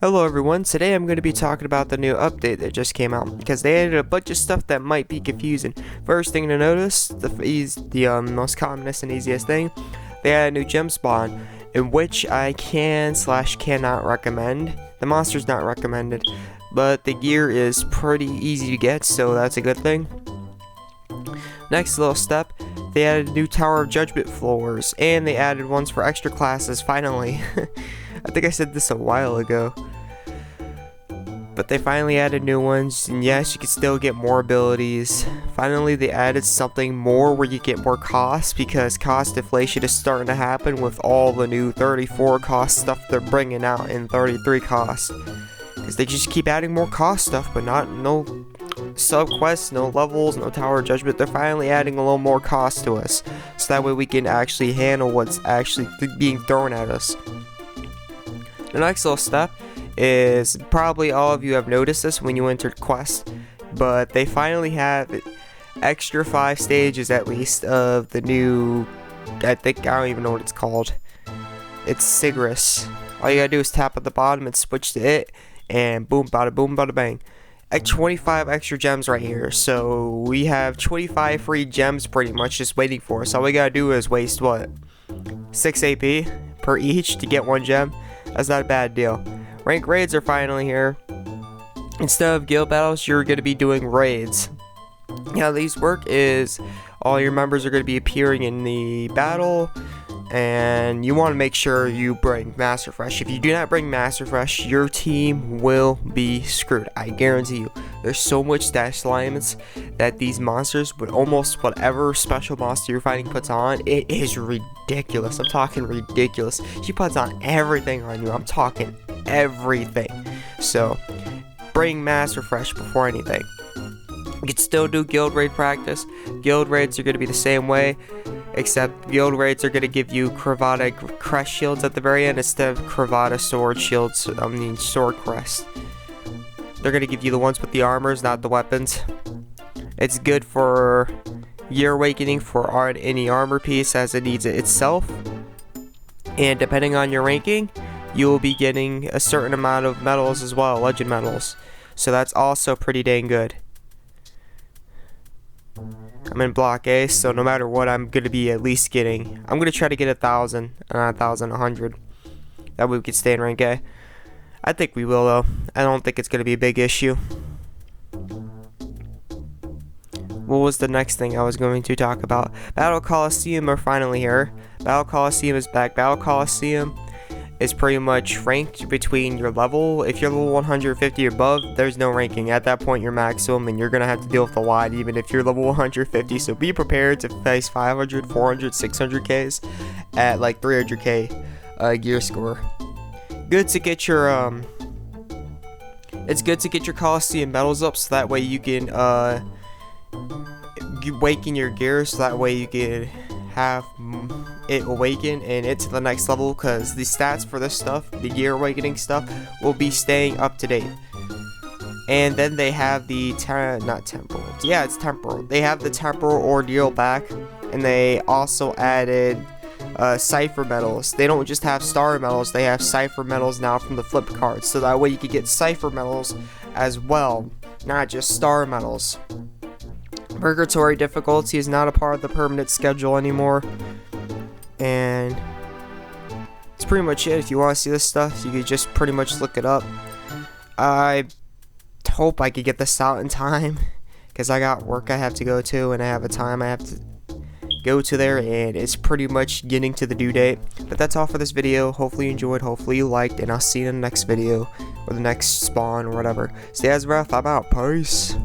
Hello everyone, today I'm going to be talking about the new update that just came out, because they added a bunch of stuff that might be confusing. First thing to notice, the most commonest and easiest thing, they added a new gem spawn, in which I cannot recommend. The monster's not recommended, but the gear is pretty easy to get, so that's a good thing. Next little step, they added new Tower of Judgment floors, and they added ones for extra classes, finally. I think I said this a while ago. But they finally added new ones, and yes, you can still get more abilities. Finally, they added something more where you get more costs, because cost deflation is starting to happen with all the new 34 cost stuff they're bringing out in 33 cost. Because they just keep adding more cost stuff, but no sub-quests, no levels, no Tower of Judgment. They're finally adding a little more cost to us, so that way we can actually handle what's actually being thrown at us. The next little step is, probably all of you have noticed this when you entered quest, but they finally have extra 5 stages at least of the new, I don't even know what it's called. It's Sigris. All you gotta do is tap at the bottom and switch to it, and boom, bada bang. At 25 extra gems right here, so we have 25 free gems pretty much just waiting for us. All we gotta do is waste what? 6 AP per each to get 1 gem. That's not a bad deal. Rank raids are finally here. Instead of guild battles, you're going to be doing raids. How these work is all your members are going to be appearing in the battle, and you want to make sure you bring Master Fresh. If you do not bring Master Fresh, your team will be screwed. I guarantee you. There's so much stash alignments that these monsters, with almost whatever special monster you're fighting puts on, it is ridiculous. I'm talking ridiculous. She puts on everything on you. I'm talking everything. So bring Master Fresh before anything. You can still do guild raid practice. Guild raids are going to be the same way, except guild raids are going to give you Cravata crest shields at the very end instead of Cravata sword shields. Sword crest. They're going to give you the ones with the armors, not the weapons. It's good for Year Awakening for any armor piece as it needs it itself. And depending on your ranking, you will be getting a certain amount of medals as well, legend medals. So that's also pretty dang good. I'm in block A, so no matter what, I'm going to be at least getting, I'm going to try to get 1,000, 100. That way we can stay in rank A. I think we will, though. I don't think it's going to be a big issue. What was the next thing I was going to talk about? Battle Coliseum are finally here. Battle Coliseum is back. Battle Coliseum is pretty much ranked between your level. If you're level 150 or above, there's no ranking. At that point, you're maximum, and you're going to have to deal with a lot, even if you're level 150. So be prepared to face 500, 400, 600Ks at like 300K gear score. Good to get your it's good to get your Coliseum medals up, so that way you can awaken your gear, so that way you can have it awaken and it to the next level, because the stats for this stuff, the gear awakening stuff, will be staying up to date. And then they have the temporal. Yeah, it's temporal. They have the temporal ordeal back, and they also added cipher medals. They don't just have star medals, they have cipher medals now from the flip cards, so that way you can get cipher medals as well, not just star medals. Purgatory difficulty is not a part of the permanent schedule anymore, and that's pretty much it. If you want to see this stuff, you could just pretty much look it up. I hope I could get this out in time, because I got work I have to go to, and I have a time I have to go to there, and it's pretty much getting to the due date. But that's all for this video. Hopefully you enjoyed, hopefully you liked, and I'll see you in the next video, or the next spawn, or whatever. Stay as breath, I'm out. Peace.